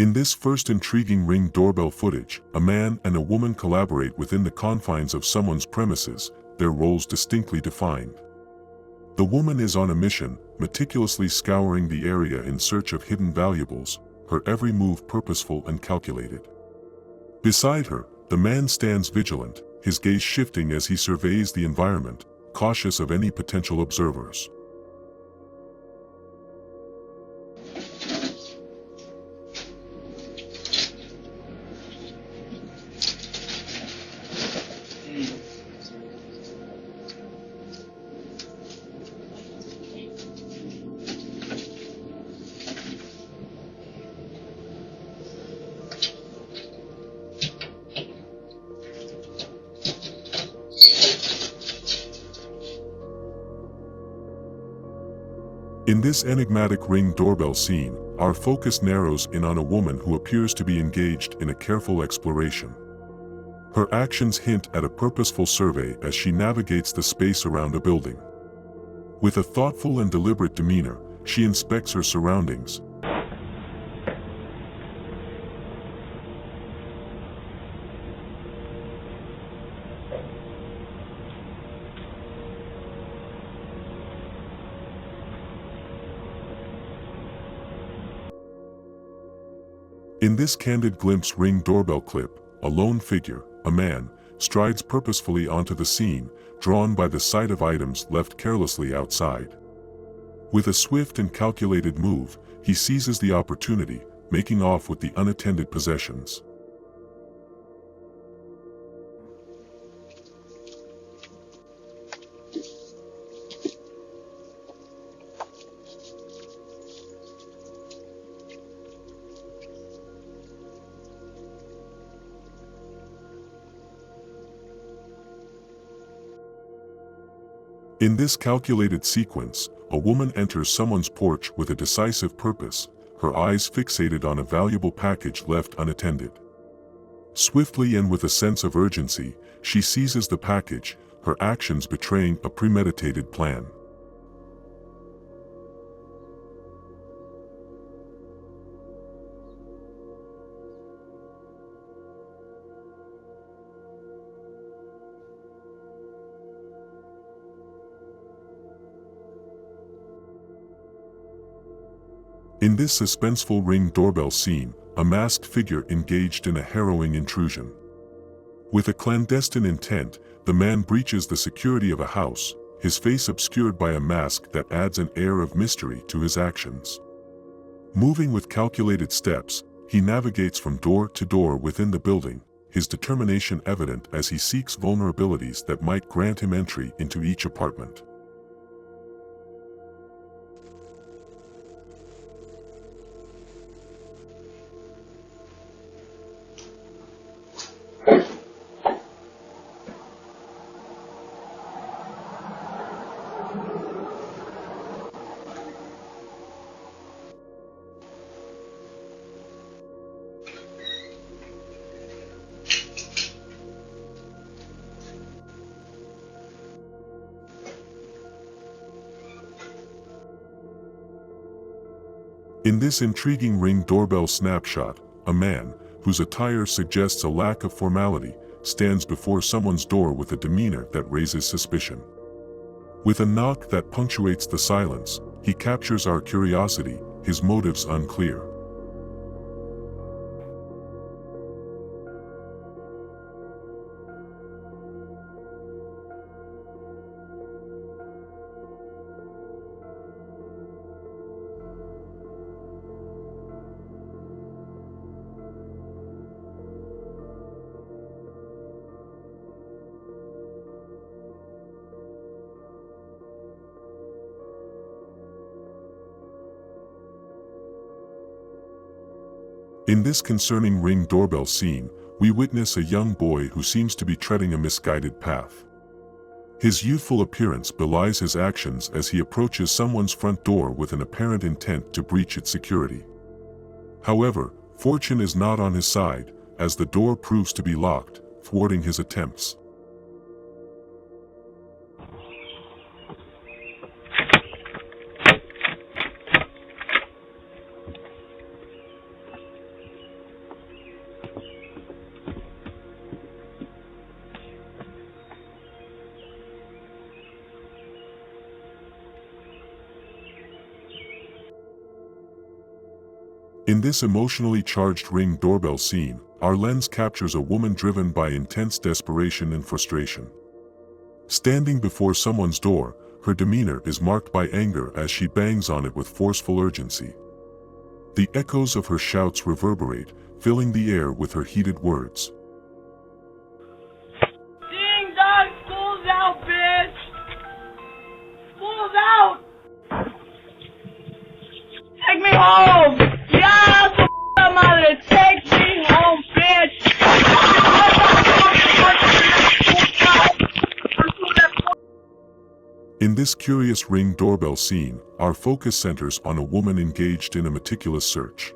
In this first intriguing Ring doorbell footage, a man and a woman collaborate within the confines of someone's premises, their roles distinctly defined. The woman is on a mission, meticulously scouring the area in search of hidden valuables, her every move purposeful and calculated. Beside her, the man stands vigilant, his gaze shifting as he surveys the environment, cautious of any potential observers. In this enigmatic Ring doorbell scene, our focus narrows in on a woman who appears to be engaged in a careful exploration. Her actions hint at a purposeful survey as she navigates the space around a building. With a thoughtful and deliberate demeanor, she inspects her surroundings. In this candid glimpse Ring doorbell clip, a lone figure, a man, strides purposefully onto the scene, drawn by the sight of items left carelessly outside. With a swift and calculated move, he seizes the opportunity, making off with the unattended possessions. In this calculated sequence, a woman enters someone's porch with a decisive purpose, her eyes fixated on a valuable package left unattended. Swiftly and with a sense of urgency, she seizes the package, her actions betraying a premeditated plan. In this suspenseful Ring doorbell scene, a masked figure engaged in a harrowing intrusion. With a clandestine intent, the man breaches the security of a house, his face obscured by a mask that adds an air of mystery to his actions. Moving with calculated steps, he navigates from door to door within the building, his determination evident as he seeks vulnerabilities that might grant him entry into each apartment. In this intriguing Ring doorbell snapshot, a man, whose attire suggests a lack of formality, stands before someone's door with a demeanor that raises suspicion. With a knock that punctuates the silence, he captures our curiosity, his motives unclear. In this concerning Ring doorbell scene, we witness a young boy who seems to be treading a misguided path. His youthful appearance belies his actions as he approaches someone's front door with an apparent intent to breach its security. However, fortune is not on his side, as the door proves to be locked, thwarting his attempts. In this emotionally charged Ring doorbell scene, our lens captures a woman driven by intense desperation and frustration. Standing before someone's door, her demeanor is marked by anger as she bangs on it with forceful urgency. The echoes of her shouts reverberate, filling the air with her heated words. Ding dong, school's out, bitch! School's out! Take me home! Yeah, su madre, take me home, bitch! In this curious Ring doorbell scene, our focus centers on a woman engaged in a meticulous search.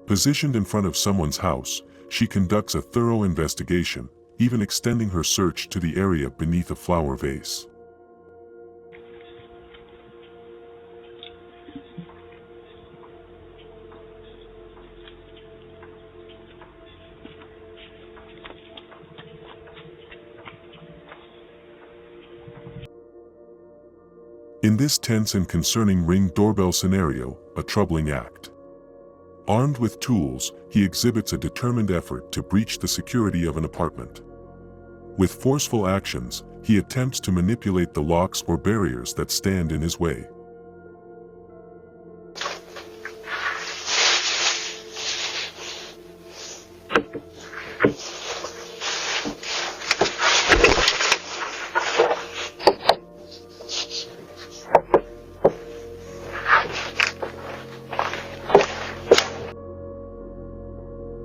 Positioned in front of someone's house, she conducts a thorough investigation, even extending her search to the area beneath a flower vase. In this tense and concerning Ring doorbell scenario, a troubling act. Armed with tools, he exhibits a determined effort to breach the security of an apartment. With forceful actions, he attempts to manipulate the locks or barriers that stand in his way.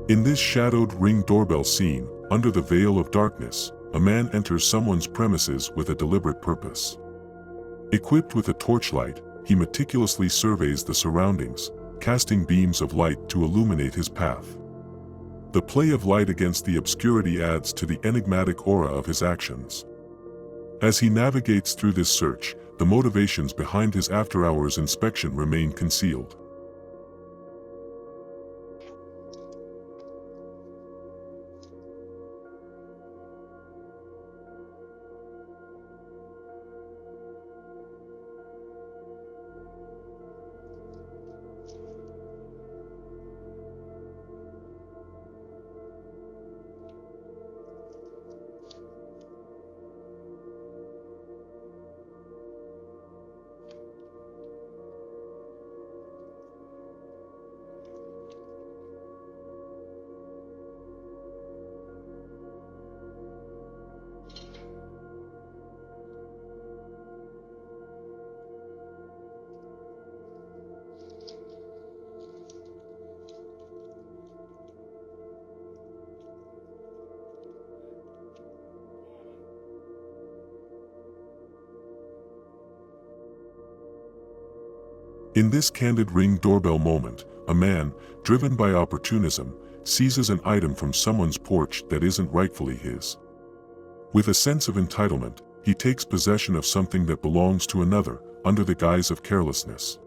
In this shadowed Ring doorbell scene, under the veil of darkness, a man enters someone's premises with a deliberate purpose. Equipped with a torchlight, he meticulously surveys the surroundings, casting beams of light to illuminate his path. The play of light against the obscurity adds to the enigmatic aura of his actions. As he navigates through this search, the motivations behind his after-hours inspection remain concealed. In this candid Ring doorbell moment, a man, driven by opportunism, seizes an item from someone's porch that isn't rightfully his. With a sense of entitlement, he takes possession of something that belongs to another, under the guise of carelessness.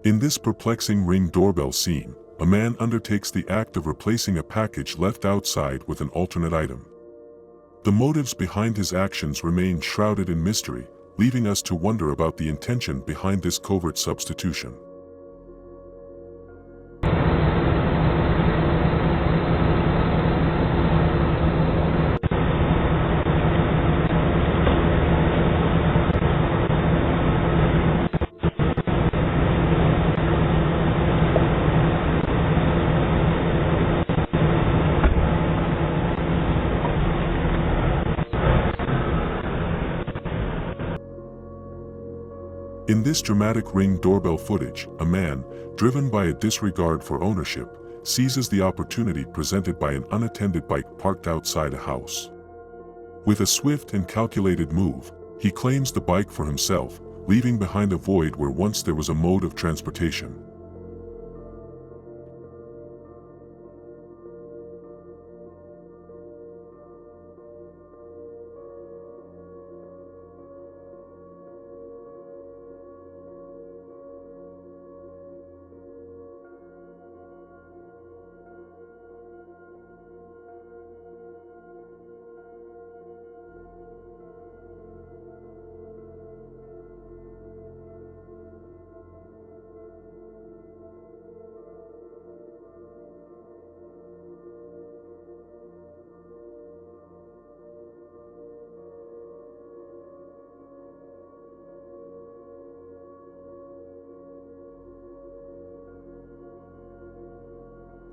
In this perplexing Ring doorbell scene, a man undertakes the act of replacing a package left outside with an alternate item. The motives behind his actions remain shrouded in mystery, leaving us to wonder about the intention behind this covert substitution. In this dramatic Ring doorbell footage, a man, driven by a disregard for ownership, seizes the opportunity presented by an unattended bike parked outside a house. With a swift and calculated move, He claims the bike for himself, leaving behind a void where once there was a mode of transportation.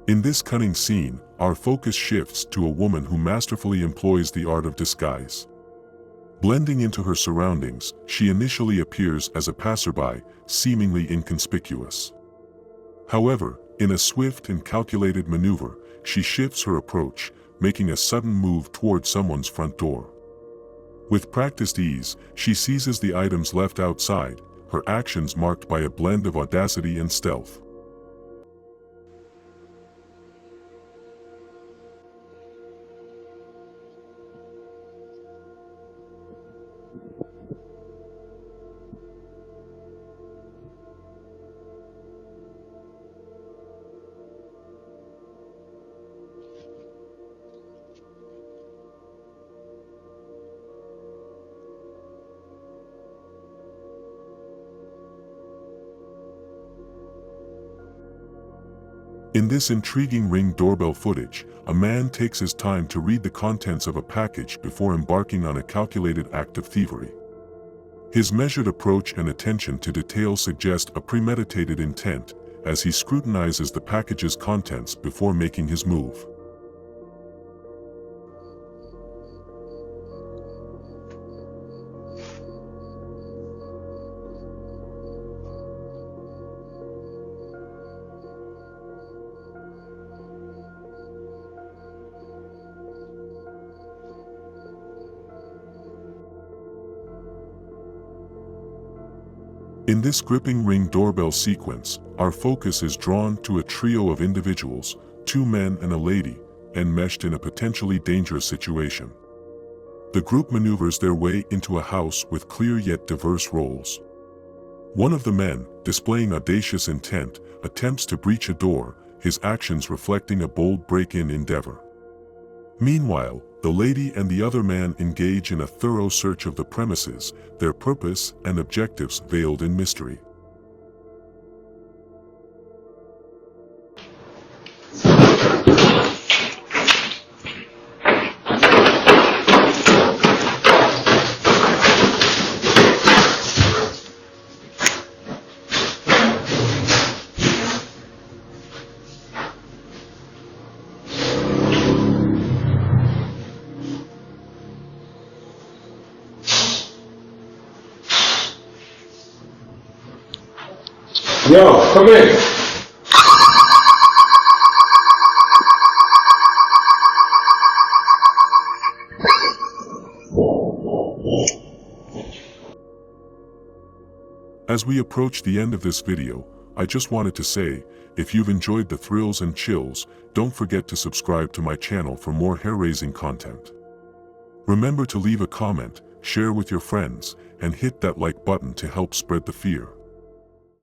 In this cunning scene, our focus shifts to a woman who masterfully employs the art of disguise. Blending into her surroundings, she initially appears as a passerby, seemingly inconspicuous. However, in a swift and calculated maneuver, she shifts her approach, making a sudden move toward someone's front door. With practiced ease, she seizes the items left outside, her actions marked by a blend of audacity and stealth. In this intriguing Ring doorbell footage, a man takes his time to read the contents of a package before embarking on a calculated act of thievery. His measured approach and attention to detail suggest a premeditated intent, as he scrutinizes the package's contents before making his move. In this gripping Ring doorbell sequence, our focus is drawn to a trio of individuals, two men and a lady, enmeshed in a potentially dangerous situation. The group maneuvers their way into a house with clear yet diverse roles. One of the men, displaying audacious intent, attempts to breach a door, his actions reflecting a bold break-in endeavor. Meanwhile, the lady and the other man engage in a thorough search of the premises, their purpose and objectives veiled in mystery. Yo, come in. As we approach the end of this video, I just wanted to say, if you've enjoyed the thrills and chills, don't forget to subscribe to my channel for more hair-raising content. Remember to leave a comment, share with your friends, and hit that like button to help spread the fear.